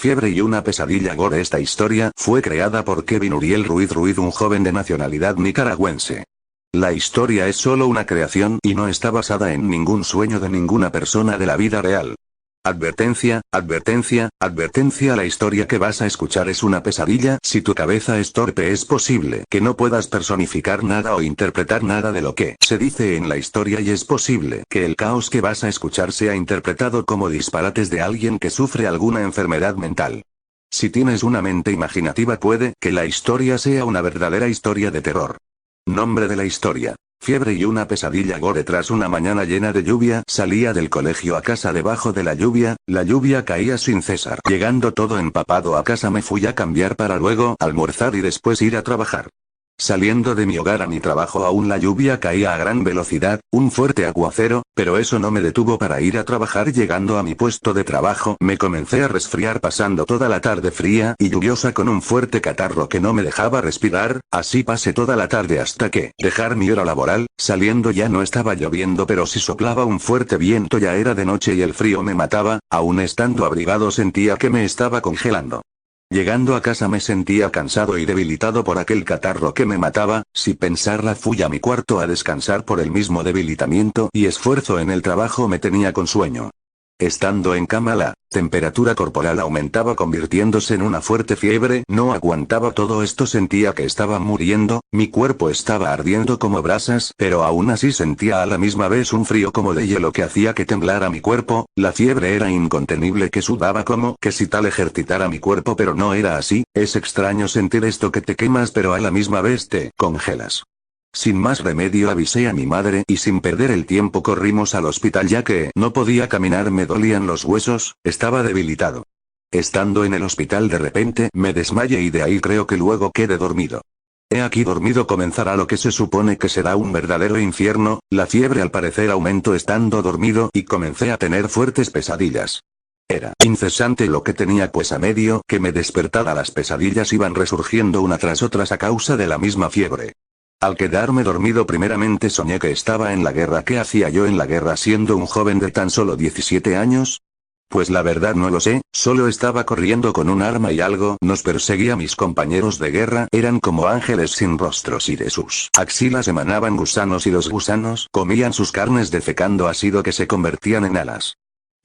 Fiebre y una pesadilla gore. Esta historia fue creada por Kevin Uriel Ruiz Ruiz, un joven de nacionalidad nicaragüense. La historia es solo una creación y no está basada en ningún sueño de ninguna persona de la vida real. Advertencia, advertencia, advertencia. La historia que vas a escuchar es una pesadilla. Si tu cabeza es torpe, es posible que no puedas personificar nada o interpretar nada de lo que se dice en la historia, y es posible que el caos que vas a escuchar sea interpretado como disparates de alguien que sufre alguna enfermedad mental. Si tienes una mente imaginativa, puede que la historia sea una verdadera historia de terror. Nombre de la historia: Fiebre y una pesadilla gore. Tras una mañana llena de lluvia, salía del colegio a casa debajo de la lluvia caía sin cesar. Llegando todo empapado a casa, me fui a cambiar para luego almorzar y después ir a trabajar. Saliendo de mi hogar a mi trabajo, aún la lluvia caía a gran velocidad, un fuerte aguacero, pero eso no me detuvo para ir a trabajar. Llegando a mi puesto de trabajo, me comencé a resfriar, pasando toda la tarde fría y lluviosa con un fuerte catarro que no me dejaba respirar. Así pasé toda la tarde hasta que, dejar mi hora laboral, saliendo ya no estaba lloviendo, pero sí soplaba un fuerte viento. Ya era de noche y el frío me mataba. Aún estando abrigado sentía que me estaba congelando. Llegando a casa me sentía cansado y debilitado por aquel catarro que me mataba. Sin pensarla fui a mi cuarto a descansar. Por el mismo debilitamiento y esfuerzo en el trabajo me tenía con sueño. Estando en cama, la temperatura corporal aumentaba, convirtiéndose en una fuerte fiebre. No aguantaba todo esto, sentía que estaba muriendo, mi cuerpo estaba ardiendo como brasas, pero aún así sentía a la misma vez un frío como de hielo que hacía que temblara mi cuerpo. La fiebre era incontenible, que sudaba como que si tal ejercitara mi cuerpo, pero no era así. Es extraño sentir esto, que te quemas pero a la misma vez te congelas. Sin más remedio avisé a mi madre y sin perder el tiempo corrimos al hospital, ya que no podía caminar, me dolían los huesos, estaba debilitado. Estando en el hospital de repente me desmayé y de ahí creo que luego quedé dormido. He aquí dormido comenzará lo que se supone que será un verdadero infierno. La fiebre al parecer aumentó estando dormido y comencé a tener fuertes pesadillas. Era incesante lo que tenía, pues a medio que me despertara las pesadillas iban resurgiendo una tras otras a causa de la misma fiebre. Al quedarme dormido primeramente soñé que estaba en la guerra. ¿Qué hacía yo en la guerra siendo un joven de tan solo 17 años? Pues la verdad no lo sé, solo estaba corriendo con un arma y algo nos perseguía. Mis compañeros de guerra eran como ángeles sin rostros y de sus axilas emanaban gusanos y los gusanos comían sus carnes defecando ácido que se convertían en alas.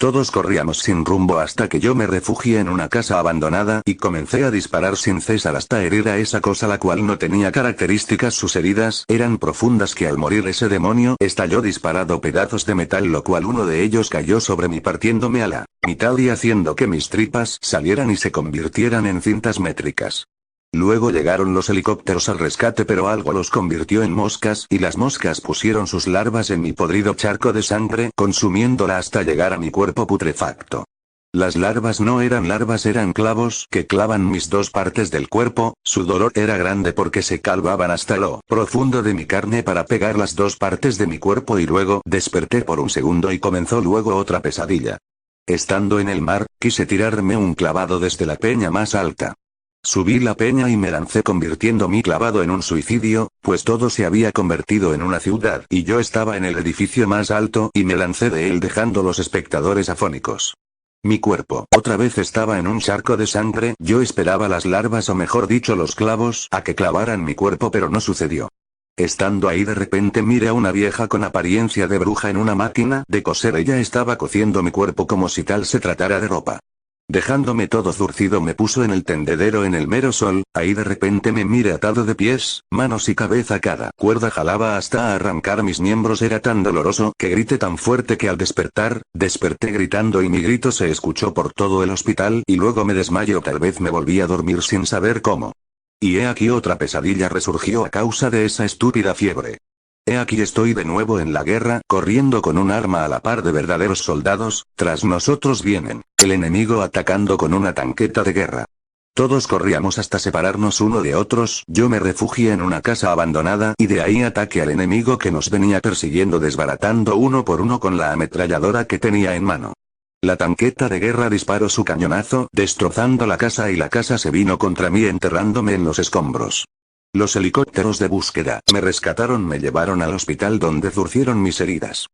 Todos corríamos sin rumbo hasta que yo me refugié en una casa abandonada y comencé a disparar sin cesar hasta herir a esa cosa, la cual no tenía características. Sus heridas eran profundas que al morir ese demonio estalló disparado pedazos de metal, lo cual uno de ellos cayó sobre mí partiéndome a la mitad y haciendo que mis tripas salieran y se convirtieran en cintas métricas. Luego llegaron los helicópteros al rescate, pero algo los convirtió en moscas y las moscas pusieron sus larvas en mi podrido charco de sangre, consumiéndola hasta llegar a mi cuerpo putrefacto. Las larvas no eran larvas, eran clavos que clavan mis dos partes del cuerpo. Su dolor era grande porque se calvaban hasta lo profundo de mi carne para pegar las dos partes de mi cuerpo, y luego desperté por un segundo y comenzó luego otra pesadilla. Estando en el mar, quise tirarme un clavado desde la peña más alta. Subí la peña y me lancé, convirtiendo mi clavado en un suicidio, pues todo se había convertido en una ciudad y yo estaba en el edificio más alto y me lancé de él dejando los espectadores afónicos. Mi cuerpo otra vez estaba en un charco de sangre. Yo esperaba las larvas, o mejor dicho los clavos, a que clavaran mi cuerpo, pero no sucedió. Estando ahí de repente miré a una vieja con apariencia de bruja en una máquina de coser. Ella estaba cosiendo mi cuerpo como si tal se tratara de ropa. Dejándome todo zurcido me puso en el tendedero en el mero sol. Ahí de repente me miré atado de pies, manos y cabeza. Cada cuerda jalaba hasta arrancar mis miembros. Era tan doloroso que grité tan fuerte que al despertar, desperté gritando y mi grito se escuchó por todo el hospital y luego me desmayé o tal vez me volví a dormir sin saber cómo. Y he aquí otra pesadilla resurgió a causa de esa estúpida fiebre. He aquí estoy de nuevo en la guerra, corriendo con un arma a la par de verdaderos soldados. Tras nosotros vienen el enemigo atacando con una tanqueta de guerra. Todos corríamos hasta separarnos uno de otros. Yo me refugié en una casa abandonada y de ahí ataqué al enemigo que nos venía persiguiendo, desbaratando uno por uno con la ametralladora que tenía en mano. La tanqueta de guerra disparó su cañonazo, destrozando la casa, y la casa se vino contra mí enterrándome en los escombros. Los helicópteros de búsqueda me rescataron, me llevaron al hospital donde zurcieron mis heridas.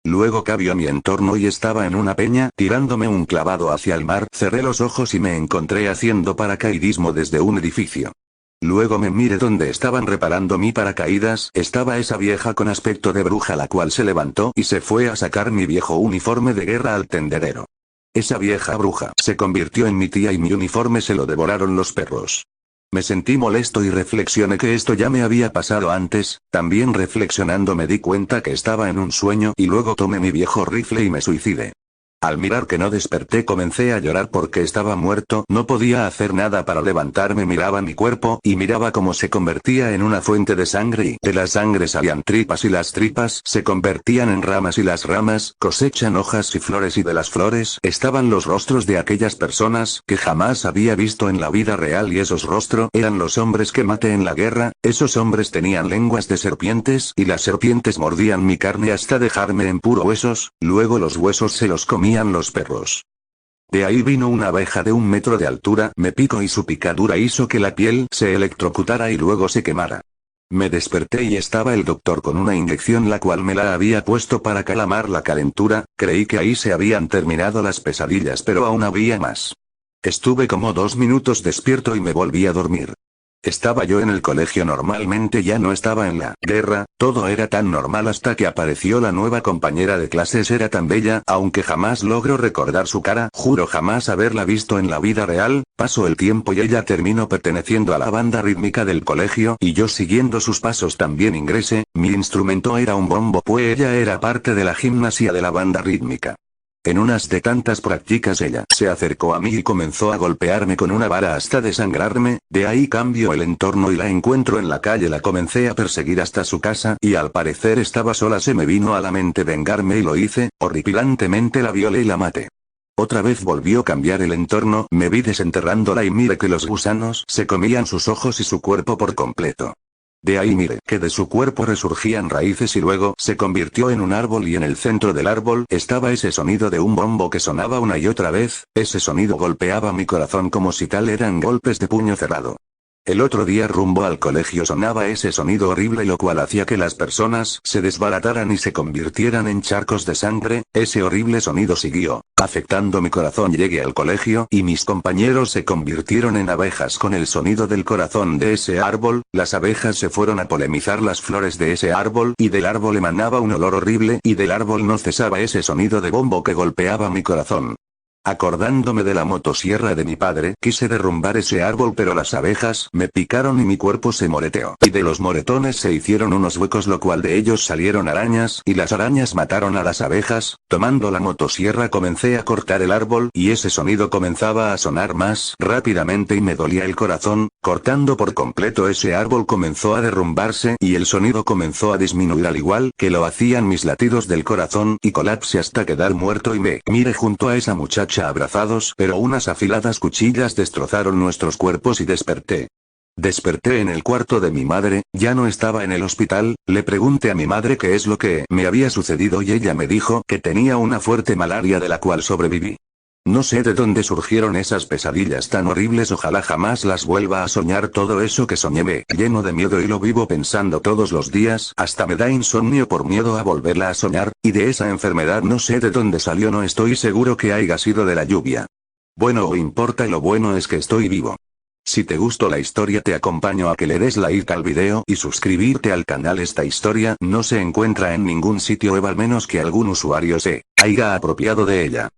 Luego cambió mi entorno y estaba en una peña tirándome un clavado hacia el mar. Cerré los ojos y me encontré haciendo paracaidismo desde un edificio. Luego me miré donde estaban reparando mi paracaídas. Estaba esa vieja con aspecto de bruja, la cual se levantó y se fue a sacar mi viejo uniforme de guerra al tendedero. Esa vieja bruja se convirtió en mi tía y mi uniforme se lo devoraron los perros. Me sentí molesto y reflexioné que esto ya me había pasado antes. También reflexionando me di cuenta que estaba en un sueño y luego tomé mi viejo rifle y me suicidé. Al mirar que no desperté comencé a llorar porque estaba muerto, no podía hacer nada para levantarme, miraba mi cuerpo y miraba cómo se convertía en una fuente de sangre y de la sangre salían tripas y las tripas se convertían en ramas y las ramas cosechan hojas y flores y de las flores estaban los rostros de aquellas personas que jamás había visto en la vida real y esos rostros eran los hombres que maté en la guerra. Esos hombres tenían lenguas de serpientes y las serpientes mordían mi carne hasta dejarme en puro huesos, luego los huesos se los comían los perros. De ahí vino una abeja de 1 metro de altura, me picó y su picadura hizo que la piel se electrocutara y luego se quemara. Me desperté y estaba el doctor con una inyección la cual me la había puesto para calmar la calentura. Creí que ahí se habían terminado las pesadillas, pero aún había más. Estuve como 2 minutos despierto y me volví a dormir. Estaba yo en el colegio normalmente, ya no estaba en la guerra, todo era tan normal hasta que apareció la nueva compañera de clases. Era tan bella, aunque jamás logro recordar su cara, juro jamás haberla visto en la vida real. Pasó el tiempo y ella terminó perteneciendo a la banda rítmica del colegio y yo siguiendo sus pasos también ingresé. Mi instrumento era un bombo, pues ella era parte de la gimnasia de la banda rítmica. En unas de tantas prácticas ella se acercó a mí y comenzó a golpearme con una vara hasta desangrarme. De ahí cambió el entorno y la encuentro en la calle. La comencé a perseguir hasta su casa y al parecer estaba sola. Se me vino a la mente vengarme y lo hice, horripilantemente la violé y la maté. Otra vez volvió a cambiar el entorno, me vi desenterrándola y mire que los gusanos se comían sus ojos y su cuerpo por completo. De ahí mire que de su cuerpo resurgían raíces y luego se convirtió en un árbol y en el centro del árbol estaba ese sonido de un bombo que sonaba una y otra vez. Ese sonido golpeaba mi corazón como si tal eran golpes de puño cerrado. El otro día rumbo al colegio sonaba ese sonido horrible lo cual hacía que las personas se desbarataran y se convirtieran en charcos de sangre. Ese horrible sonido siguió afectando mi corazón. Llegué al colegio y mis compañeros se convirtieron en abejas con el sonido del corazón de ese árbol. Las abejas se fueron a polinizar las flores de ese árbol y del árbol emanaba un olor horrible y del árbol no cesaba ese sonido de bombo que golpeaba mi corazón. Acordándome de la motosierra de mi padre, quise derrumbar ese árbol pero las abejas me picaron y mi cuerpo se moreteó. Y de los moretones se hicieron unos huecos, lo cual de ellos salieron arañas y las arañas mataron a las abejas. Tomando la motosierra comencé a cortar el árbol y ese sonido comenzaba a sonar más rápidamente y me dolía el corazón. Cortando por completo ese árbol comenzó a derrumbarse y el sonido comenzó a disminuir al igual que lo hacían mis latidos del corazón y colapsé hasta quedar muerto y me miré junto a esa muchacha abrazados, pero unas afiladas cuchillas destrozaron nuestros cuerpos y desperté. Desperté en el cuarto de mi madre, ya no estaba en el hospital. Le pregunté a mi madre qué es lo que me había sucedido y ella me dijo que tenía una fuerte malaria de la cual sobreviví. No sé de dónde surgieron esas pesadillas tan horribles, ojalá jamás las vuelva a soñar. Todo eso que soñé me lleno de miedo y lo vivo pensando todos los días, hasta me da insomnio por miedo a volverla a soñar, y de esa enfermedad no sé de dónde salió, no estoy seguro que haya sido de la lluvia. Bueno, no importa, lo bueno es que estoy vivo. Si te gustó la historia te acompaño a que le des like al video y suscribirte al canal. Esta historia no se encuentra en ningún sitio web al menos que algún usuario se haya apropiado de ella.